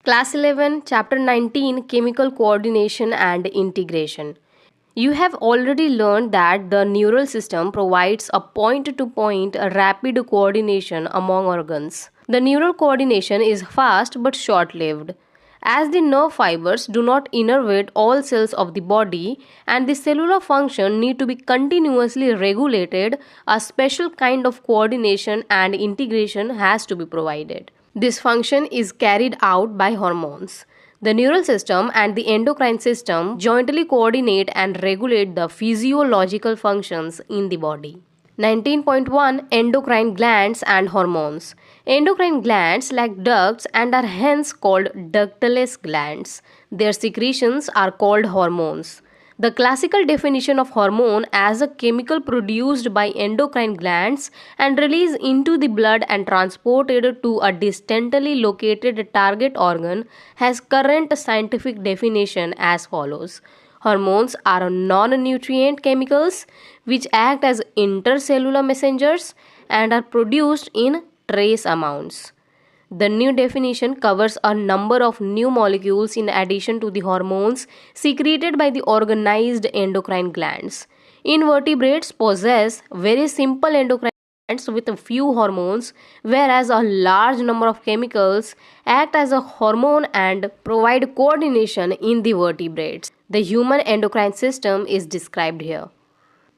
Class 11, Chapter 19, Chemical Coordination and Integration. You have already learned that the neural system provides a point-to-point rapid coordination among organs. The neural coordination is fast but short-lived. As the nerve fibers do not innervate all cells of the body and the cellular function need to be continuously regulated, a special kind of coordination and integration has to be provided. This function is carried out by hormones. The neural system and the endocrine system jointly coordinate and regulate the physiological functions in the body. 19.1 Endocrine glands and hormones. Endocrine glands lack ducts and are hence called ductless glands. Their secretions are called hormones. The classical definition of hormone as a chemical produced by endocrine glands and released into the blood and transported to a distantly located target organ has current scientific definition as follows. Hormones are non-nutrient chemicals which act as intercellular messengers and are produced in trace amounts. The new definition covers a number of new molecules in addition to the hormones secreted by the organized endocrine glands. Invertebrates possess very simple endocrine glands with a few hormones, whereas a large number of chemicals act as a hormone and provide coordination in the vertebrates. The human endocrine system is described here.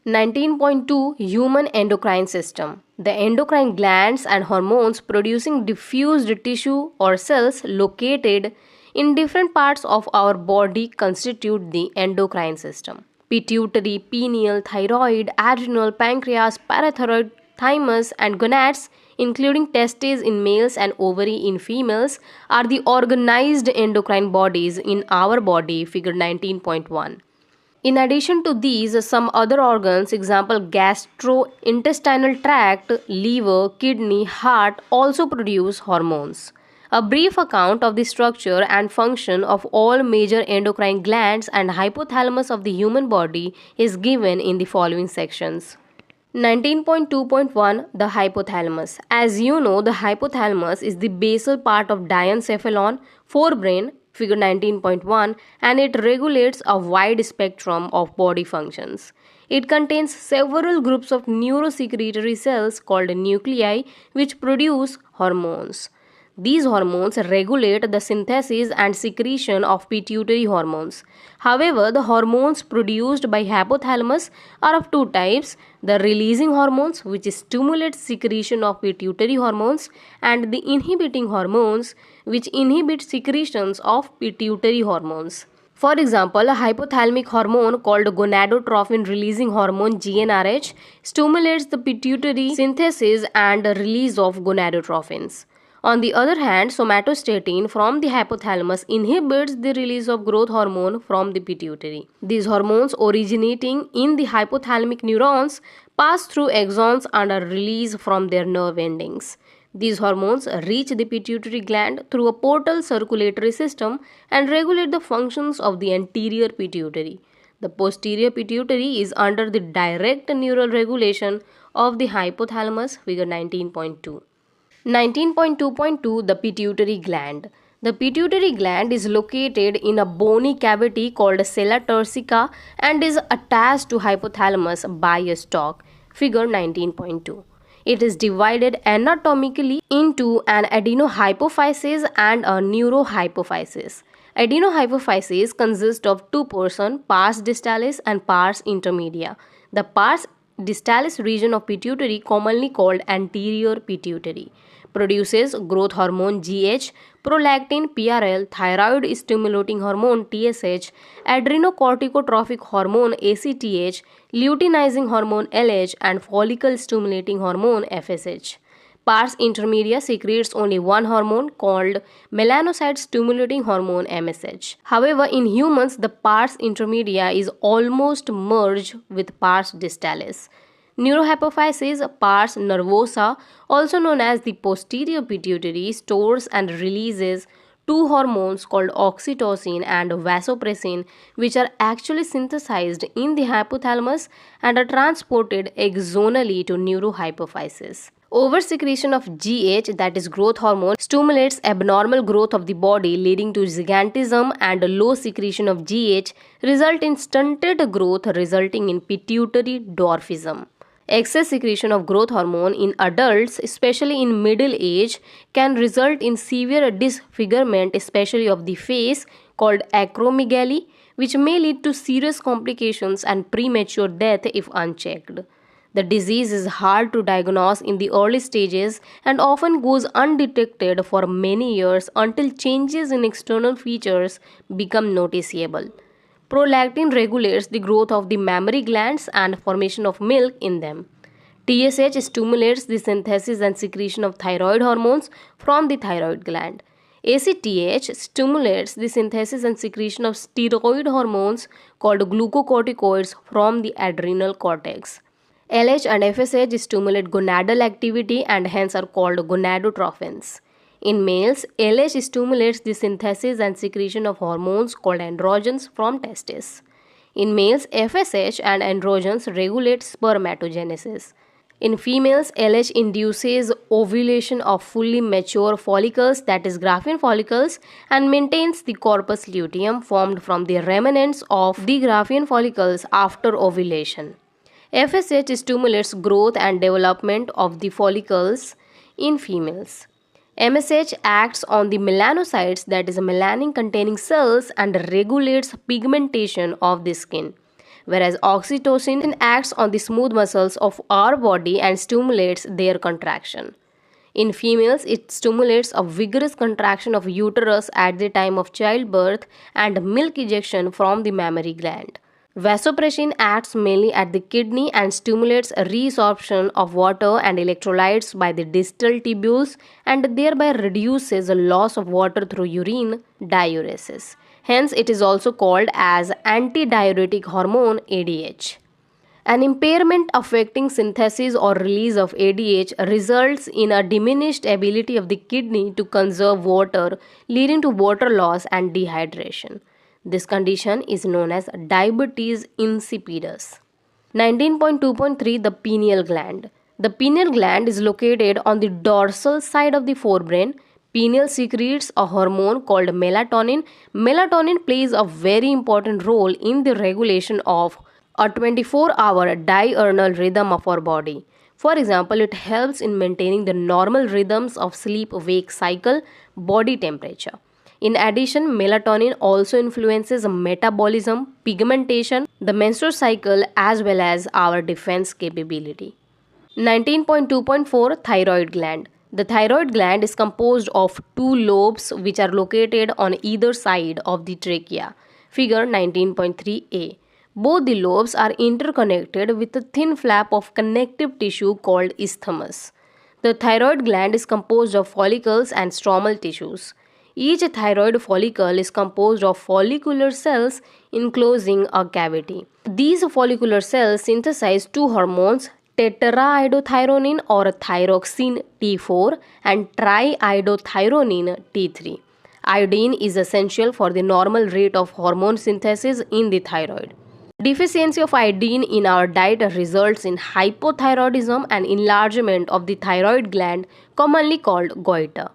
19.2 Human endocrine system. The endocrine glands and hormones producing diffused tissue or cells located in different parts of our body constitute the endocrine system. Pituitary, pineal, thyroid, adrenal, pancreas, parathyroid, thymus and gonads, including testes in males and ovary in females, are the organized endocrine bodies in our body, figure 19.1. In addition to these, some other organs, example gastrointestinal tract, liver, kidney, heart, also produce hormones. A brief account of the structure and function of all major endocrine glands and hypothalamus of the human body is given in the following sections. 19.2.1 The hypothalamus. As you know, the hypothalamus is the basal part of diencephalon, forebrain, figure 19.1, and it regulates a wide spectrum of body functions. It contains several groups of neurosecretory cells called nuclei which produce hormones. These hormones regulate the synthesis and secretion of pituitary hormones. However, the hormones produced by hypothalamus are of two types: the releasing hormones, which stimulate secretion of pituitary hormones, and the inhibiting hormones, which inhibit secretions of pituitary hormones. For example, a hypothalamic hormone called gonadotrophin releasing hormone GnRH stimulates the pituitary synthesis and release of gonadotrophins. On the other hand, somatostatin from the hypothalamus inhibits the release of growth hormone from the pituitary. These hormones originating in the hypothalamic neurons pass through axons and are released from their nerve endings. These hormones reach the pituitary gland through a portal circulatory system and regulate the functions of the anterior pituitary. The posterior pituitary is under the direct neural regulation of the hypothalamus, figure 19.2. 19.2.2 The pituitary gland. The pituitary gland is located in a bony cavity called sella turcica and is attached to hypothalamus by a stalk, figure 19.2. It is divided anatomically into an adenohypophysis and a neurohypophysis. Adenohypophysis consists of two portions, pars distalis and pars intermedia. The pars distalis region of pituitary, commonly called anterior pituitary, produces growth hormone GH, prolactin PRL, thyroid stimulating hormone TSH, adrenocorticotropic hormone ACTH, luteinizing hormone LH, and follicle stimulating hormone FSH. Pars intermedia secretes only one hormone called melanocyte stimulating hormone MSH. However, in humans, the pars intermedia is almost merged with pars distalis. Neurohypophysis, pars nervosa, also known as the posterior pituitary, stores and releases two hormones called oxytocin and vasopressin, which are actually synthesized in the hypothalamus and are transported axonally to neurohypophysis. Oversecretion of GH, that is growth hormone, stimulates abnormal growth of the body leading to gigantism, and low secretion of GH result in stunted growth resulting in pituitary dwarfism. Excess secretion of growth hormone in adults, especially in middle age, can result in severe disfigurement, especially of the face, called acromegaly, which may lead to serious complications and premature death if unchecked. The disease is hard to diagnose in the early stages and often goes undetected for many years until changes in external features become noticeable. Prolactin regulates the growth of the mammary glands and formation of milk in them. TSH stimulates the synthesis and secretion of thyroid hormones from the thyroid gland. ACTH stimulates the synthesis and secretion of steroid hormones called glucocorticoids from the adrenal cortex. LH and FSH stimulate gonadal activity and hence are called gonadotrophins. In males, LH stimulates the synthesis and secretion of hormones called androgens from testes. In males, FSH and androgens regulate spermatogenesis. In females, LH induces ovulation of fully mature follicles, that is Graafian follicles, and maintains the corpus luteum formed from the remnants of the Graafian follicles after ovulation. FSH stimulates growth and development of the follicles in females. MSH acts on the melanocytes, that is melanin containing cells, and regulates pigmentation of the skin. Whereas oxytocin acts on the smooth muscles of our body and stimulates their contraction. In females, it stimulates a vigorous contraction of uterus at the time of childbirth and milk ejection from the mammary gland. Vasopressin acts mainly at the kidney and stimulates a resorption of water and electrolytes by the distal tubules and thereby reduces the loss of water through urine diuresis. Hence, it is also called as antidiuretic hormone ADH. An impairment affecting synthesis or release of ADH results in a diminished ability of the kidney to conserve water, leading to water loss and dehydration. This condition is known as diabetes insipidus. 19.2.3 The pineal gland. The pineal gland is located on the dorsal side of the forebrain. Pineal secretes a hormone called melatonin. Melatonin plays a very important role in the regulation of a 24-hour diurnal rhythm of our body. For example, it helps in maintaining the normal rhythms of sleep-wake cycle, body temperature. In addition, melatonin also influences metabolism, pigmentation, the menstrual cycle, as well as our defense capability. 19.2.4 Thyroid gland. The thyroid gland is composed of two lobes which are located on either side of the trachea. Figure 19.3a. Both the lobes are interconnected with a thin flap of connective tissue called isthmus. The thyroid gland is composed of follicles and stromal tissues. Each thyroid follicle is composed of follicular cells enclosing a cavity. These follicular cells synthesize two hormones, tetraiodothyronin or thyroxine T4 and triiodothyronin T3. Iodine is essential for the normal rate of hormone synthesis in the thyroid. Deficiency of iodine in our diet results in hypothyroidism and enlargement of the thyroid gland, commonly called goiter.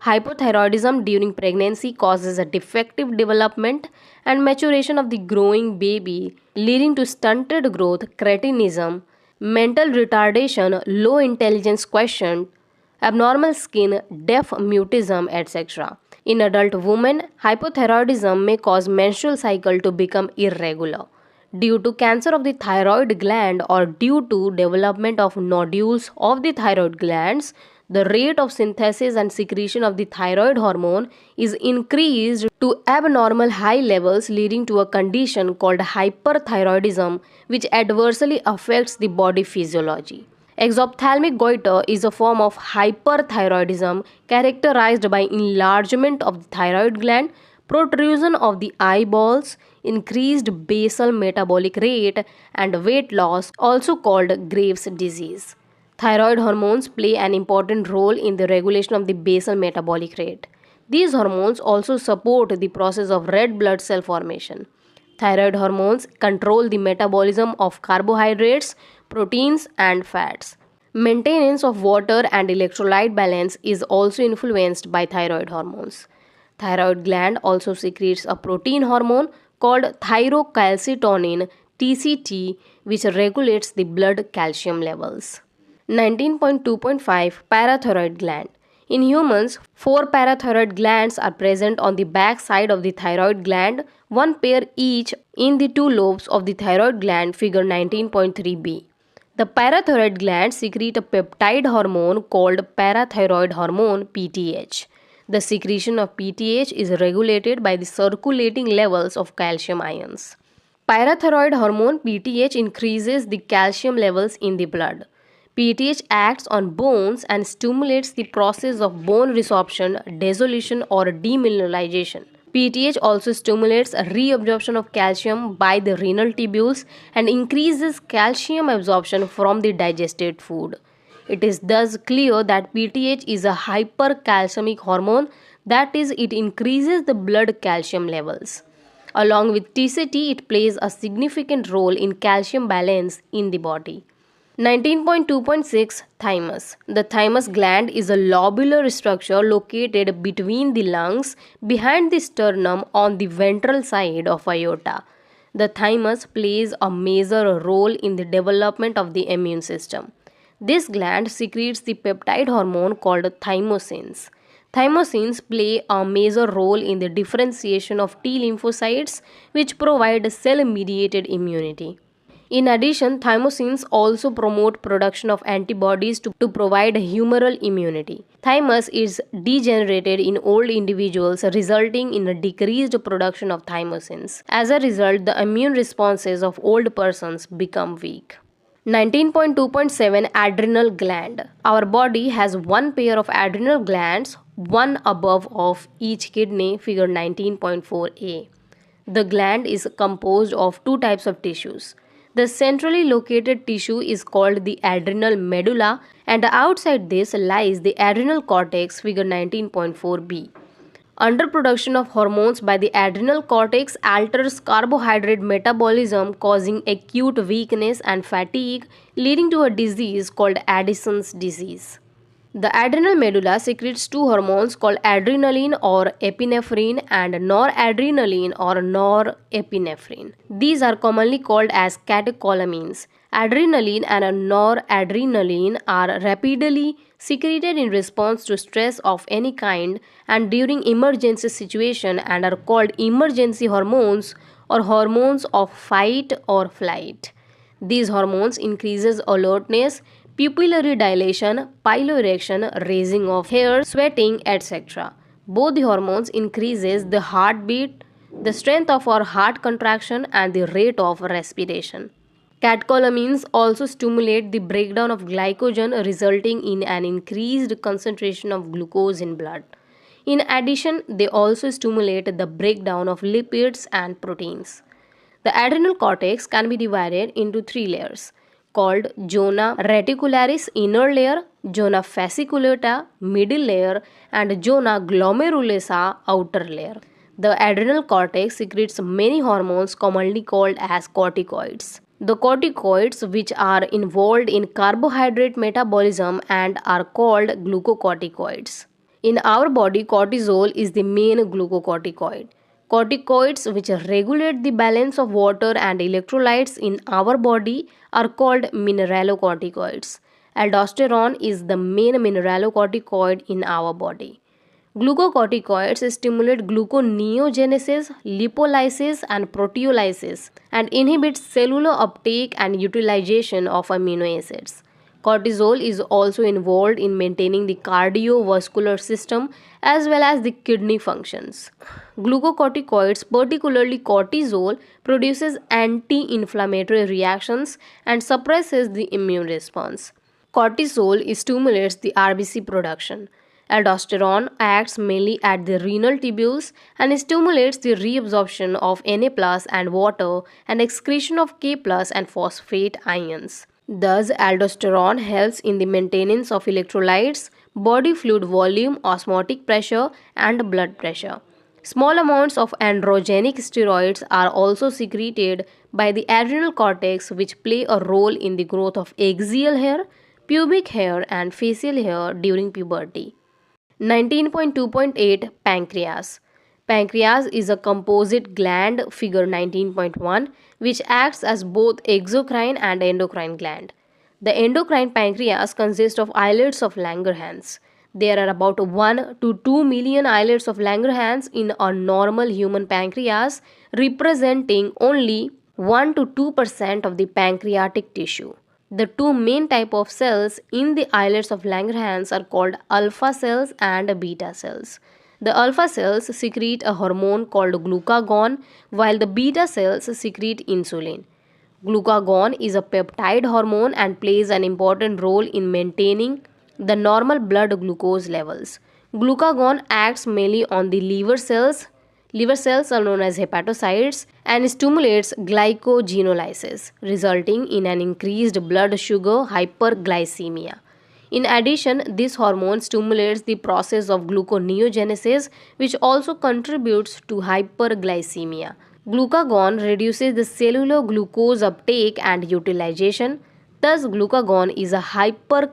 Hypothyroidism during pregnancy causes a defective development and maturation of the growing baby, leading to stunted growth, cretinism, mental retardation, low intelligence quotient, abnormal skin, deaf mutism, etc. In adult women, hypothyroidism may cause menstrual cycle to become irregular. Due to cancer of the thyroid gland or due to development of nodules of the thyroid glands, the rate of synthesis and secretion of the thyroid hormone is increased to abnormal high levels, leading to a condition called hyperthyroidism, which adversely affects the body physiology. Exophthalmic goiter is a form of hyperthyroidism characterized by enlargement of the thyroid gland, protrusion of the eyeballs, increased basal metabolic rate, and weight loss, also called Graves' disease. Thyroid hormones play an important role in the regulation of the basal metabolic rate. These hormones also support the process of red blood cell formation. Thyroid hormones control the metabolism of carbohydrates, proteins, and fats. Maintenance of water and electrolyte balance is also influenced by thyroid hormones. Thyroid gland also secretes a protein hormone called thyrocalcitonin TCT, which regulates the blood calcium levels. 19.2.5 Parathyroid gland. In humans, 4 parathyroid glands are present on the back side of the thyroid gland, one pair each in the two lobes of the thyroid gland, figure 19.3b. The parathyroid glands secrete a peptide hormone called parathyroid hormone PTH. The secretion of PTH is regulated by the circulating levels of calcium ions. Parathyroid hormone PTH increases the calcium levels in the blood. PTH acts on bones and stimulates the process of bone resorption, dissolution, or demineralization. PTH also stimulates reabsorption of calcium by the renal tubules and increases calcium absorption from the digested food. It is thus clear that PTH is a hypercalcemic hormone, that is, it increases the blood calcium levels. Along with TCT, it plays a significant role in calcium balance in the body. 19.2.6 Thymus. The thymus gland is a lobular structure located between the lungs, behind the sternum, on the ventral side of aorta. The thymus plays a major role in the development of the immune system. This gland secretes the peptide hormone called thymosins. Thymosins play a major role in the differentiation of T lymphocytes, which provide cell-mediated immunity. In addition, thymosins also promote production of antibodies to provide humoral immunity. Thymus is degenerated in old individuals, resulting in a decreased production of thymosins. As a result, the immune responses of old persons become weak. 19.2.7 Adrenal gland. Our body has one pair of adrenal glands, one above of each kidney, figure 19.4a. The gland is composed of two types of tissues. The centrally located tissue is called the adrenal medulla, and outside this lies the adrenal cortex, figure 19.4b. Underproduction of hormones by the adrenal cortex alters carbohydrate metabolism, causing acute weakness and fatigue, leading to a disease called Addison's disease. The adrenal medulla secretes two hormones called adrenaline or epinephrine and noradrenaline or norepinephrine. These are commonly called as catecholamines. Adrenaline and noradrenaline are rapidly secreted in response to stress of any kind and during emergency situation and are called emergency hormones or hormones of fight or flight. These hormones increases alertness, pupillary dilation, piloerection, raising of hair, sweating, etc. Both the hormones increases the heartbeat, the strength of our heart contraction, and the rate of respiration. Catecholamines also stimulate the breakdown of glycogen, resulting in an increased concentration of glucose in blood. In addition, they also stimulate the breakdown of lipids and proteins. The adrenal cortex can be divided into three layers called zona reticularis inner layer, zona fasciculata middle layer, and zona glomerulosa outer layer. The adrenal cortex secretes many hormones commonly called as corticoids. The corticoids, which are involved in carbohydrate metabolism and are called glucocorticoids. In our body, cortisol is the main glucocorticoid. Corticoids, which regulate the balance of water and electrolytes in our body, are called mineralocorticoids. Aldosterone is the main mineralocorticoid in our body. Glucocorticoids stimulate gluconeogenesis, lipolysis, and proteolysis and inhibit cellular uptake and utilization of amino acids. Cortisol is also involved in maintaining the cardiovascular system as well as the kidney functions. Glucocorticoids, particularly cortisol, produces anti-inflammatory reactions and suppresses the immune response. Cortisol stimulates the RBC production. Aldosterone acts mainly at the renal tubules and stimulates the reabsorption of Na+ and water and excretion of K+ and phosphate ions. Thus, aldosterone helps in the maintenance of electrolytes, body fluid volume, osmotic pressure, and blood pressure. Small amounts of androgenic steroids are also secreted by the adrenal cortex, which play a role in the growth of axial hair, pubic hair and facial hair during puberty. 19.2.8 Pancreas. Pancreas is a composite gland, figure 19.1, which acts as both exocrine and endocrine gland. The endocrine pancreas consists of islets of Langerhans. There are about 1 to 2 million islets of Langerhans in a normal human pancreas, representing only 1 to 2% of the pancreatic tissue. The two main type of cells in the islets of Langerhans are called alpha cells and beta cells. The alpha cells secrete a hormone called glucagon, while the beta cells secrete insulin. Glucagon is a peptide hormone and plays an important role in maintaining the normal blood glucose levels. Glucagon acts mainly on the liver cells. Liver cells are known as hepatocytes and stimulates glycogenolysis, resulting in an increased blood sugar hyperglycemia. In addition, this hormone stimulates the process of gluconeogenesis, which also contributes to hyperglycemia. Glucagon reduces the cellular glucose uptake and utilization. Thus, glucagon is a hyper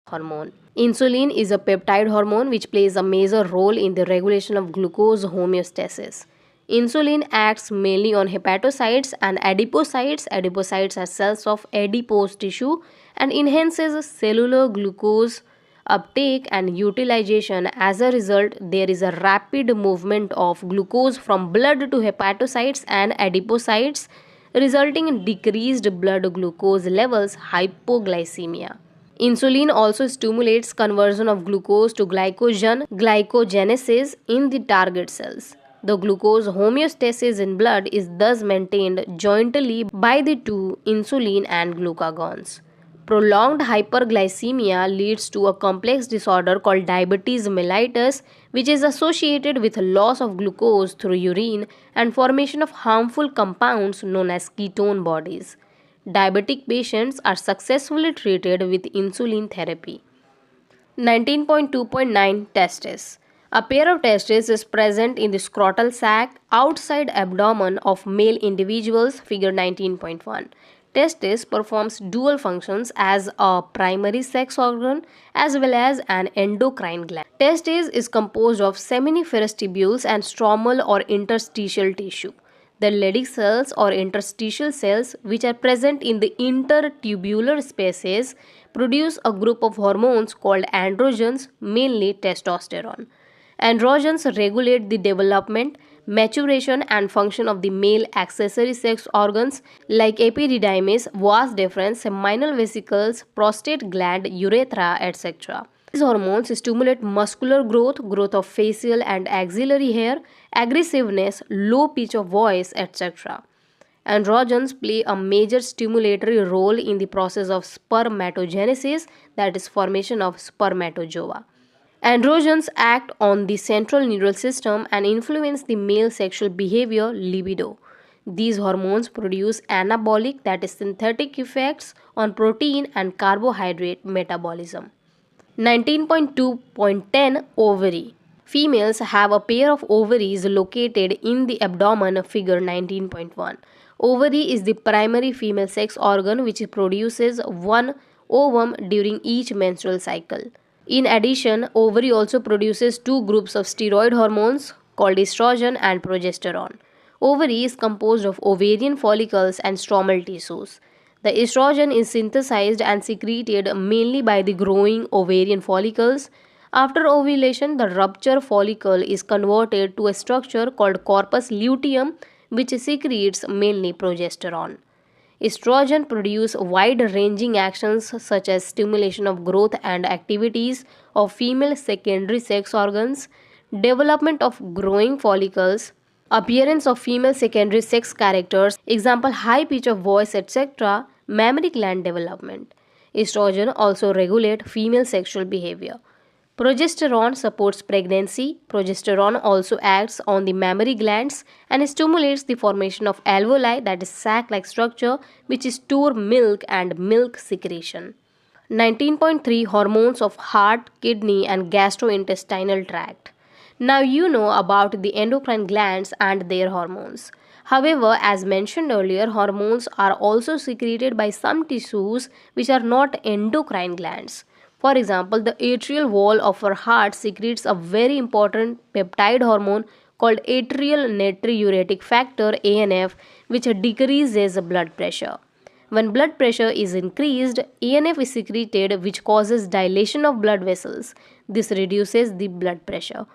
hormone. Insulin is a peptide hormone which plays a major role in the regulation of glucose homeostasis. Insulin acts mainly on hepatocytes and adipocytes. Adipocytes are cells of adipose tissue and enhances cellular glucose uptake and utilization. As a result, there is a rapid movement of glucose from blood to hepatocytes and adipocytes, resulting in decreased blood glucose levels, hypoglycemia. Insulin also stimulates conversion of glucose to glycogenesis in the target cells. The glucose homeostasis in blood is thus maintained jointly by the two insulin and glucagons. Prolonged hyperglycemia leads to a complex disorder called diabetes mellitus, which is associated with loss of glucose through urine and formation of harmful compounds known as ketone bodies. Diabetic patients are successfully treated with insulin therapy. 19.2.9 Testes. A pair of testes is present in the scrotal sac outside abdomen of male individuals, figure 19.1. Testis performs dual functions as a primary sex organ as well as an endocrine gland. Testis is composed of seminiferous tubules and stromal or interstitial tissue. The Leydig cells or interstitial cells, which are present in the intertubular spaces, produce a group of hormones called androgens, mainly testosterone. Androgens regulate the development, maturation and function of the male accessory sex organs like epididymis, vas deferens, seminal vesicles, prostate gland, urethra, etc. These hormones stimulate muscular growth, growth of facial and axillary hair, aggressiveness, low pitch of voice, etc. Androgens play a major stimulatory role in the process of spermatogenesis, that is, formation of spermatozoa. Androgens act on the central neural system and influence the male sexual behavior, libido. These hormones produce anabolic, that is, synthetic effects on protein and carbohydrate metabolism. 19.2.10 Ovary. Females have a pair of ovaries located in the abdomen, figure 19.1. Ovary is the primary female sex organ which produces one ovum during each menstrual cycle. In addition, ovary also produces two groups of steroid hormones called estrogen and progesterone. Ovary is composed of ovarian follicles and stromal tissues. The estrogen is synthesized and secreted mainly by the growing ovarian follicles. After ovulation, the rupture follicle is converted to a structure called corpus luteum, which secretes mainly progesterone. Estrogen produce wide-ranging actions such as stimulation of growth and activities of female secondary sex organs, development of growing follicles, appearance of female secondary sex characters, example high pitch of voice, etc., mammary gland development. Estrogen also regulate female sexual behavior. Progesterone supports pregnancy. Progesterone also acts on the mammary glands and stimulates the formation of alveoli, that is sac-like structure, which store milk and milk secretion. 19.3 Hormones of heart, kidney and gastrointestinal tract. Now you know about the endocrine glands and their hormones. However, as mentioned earlier, hormones are also secreted by some tissues which are not endocrine glands. For example, the atrial wall of our heart secretes a very important peptide hormone called atrial natriuretic factor ANF, which decreases blood pressure. When blood pressure is increased, ANF is secreted, which causes dilation of blood vessels. This reduces the blood pressure.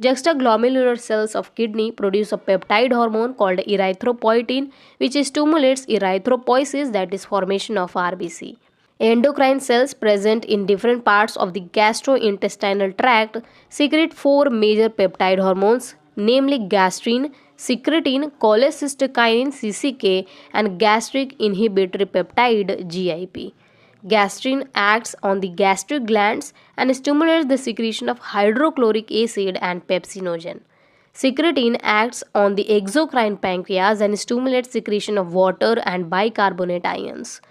Juxtaglomerular cells of kidney produce a peptide hormone called erythropoietin, which stimulates erythropoiesis, that is formation of RBC. Endocrine cells present in different parts of the gastrointestinal tract secrete four major peptide hormones, namely gastrin, secretin, cholecystokinin CCK, and gastric inhibitory peptide GIP. Gastrin acts on the gastric glands and stimulates the secretion of hydrochloric acid and pepsinogen. Secretin acts on the exocrine pancreas and stimulates secretion of water and bicarbonate ions.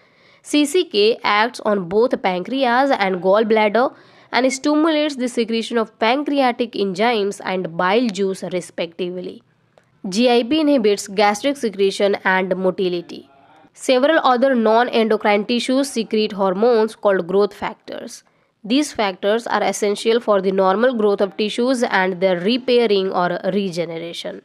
CCK acts on both pancreas and gallbladder and stimulates the secretion of pancreatic enzymes and bile juice respectively. GIP inhibits gastric secretion and motility. Several other non-endocrine tissues secrete hormones called growth factors. These factors are essential for the normal growth of tissues and their repairing or regeneration.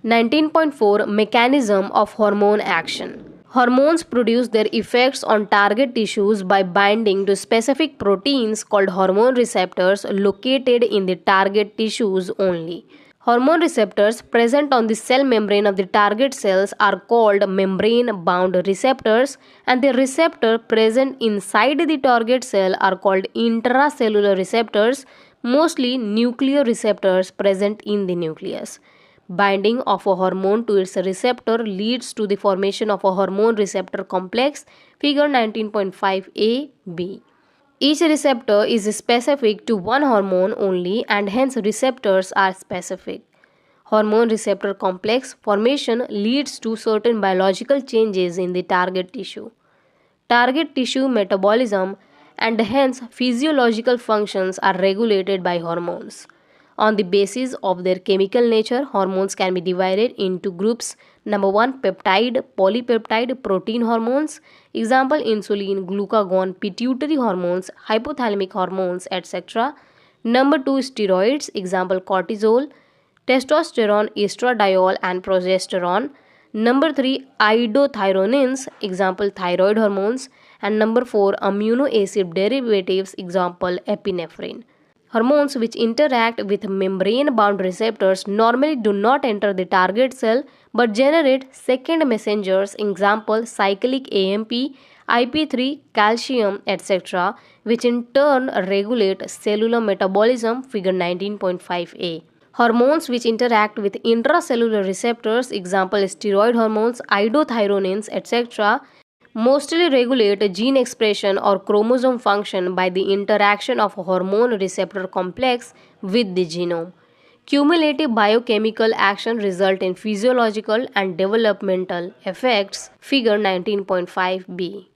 19.4 Mechanism of hormone action. Hormones produce their effects on target tissues by binding to specific proteins called hormone receptors located in the target tissues only. Hormone receptors present on the cell membrane of the target cells are called membrane-bound receptors, and the receptor present inside the target cell are called intracellular receptors, mostly nuclear receptors present in the nucleus. Binding of a hormone to its receptor leads to the formation of a hormone receptor complex, figure 19.5a-b. Each receptor is specific to one hormone only and hence receptors are specific. Hormone receptor complex formation leads to certain biological changes in the target tissue. Target tissue metabolism and hence physiological functions are regulated by hormones. On the basis of their chemical nature, hormones can be divided into groups. Number 1, peptide, polypeptide, protein hormones. Example, insulin, glucagon, pituitary hormones, hypothalamic hormones, etc. Number 2, steroids. Example, cortisol, testosterone, estradiol, and progesterone. Number 3, iodothioronins. Example, thyroid hormones. And number 4, amino acid derivatives. Example, epinephrine. Hormones which interact with membrane-bound receptors normally do not enter the target cell but generate second messengers, example cyclic AMP, IP3, calcium, etc., which in turn regulate cellular metabolism, figure 19.5a. Hormones which interact with intracellular receptors, example steroid hormones, iodothioronins, etc., mostly regulate gene expression or chromosome function by the interaction of a hormone receptor complex with the genome. Cumulative biochemical action result in physiological and developmental effects, figure 19.5b.